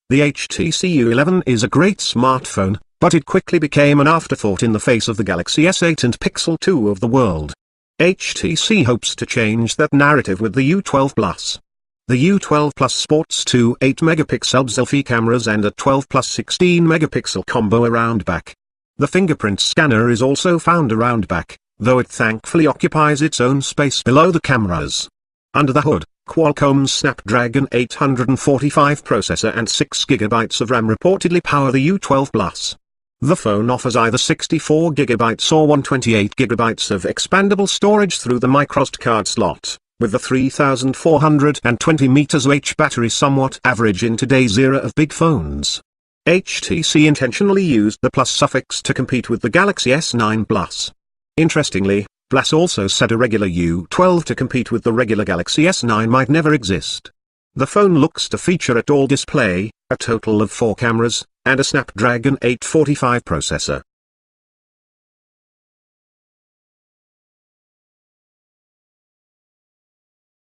The HTC U11 is a great smartphone, but it quickly became an afterthought in the face of the Galaxy S8 and Pixel 2 of the world. HTC hopes to change that narrative with the U12 Plus. The U12 Plus sports two 8-megapixel selfie cameras and a 12 plus 16-megapixel combo around back. The fingerprint scanner is also found around back, though it thankfully occupies its own space below the cameras. Under the hood, Qualcomm's Snapdragon 845 processor and 6GB of RAM reportedly power the U12 Plus. The phone offers either 64GB or 128GB of expandable storage through the microSD card slot, with the 3420 mAh battery somewhat average in today's era of big phones. HTC intentionally used the plus suffix to compete with the Galaxy S9 Plus. Interestingly, Plus also said a regular U12 to compete with the regular Galaxy S9 might never exist. The phone looks to feature a dual display, a total of 4 cameras, and a Snapdragon 845 processor.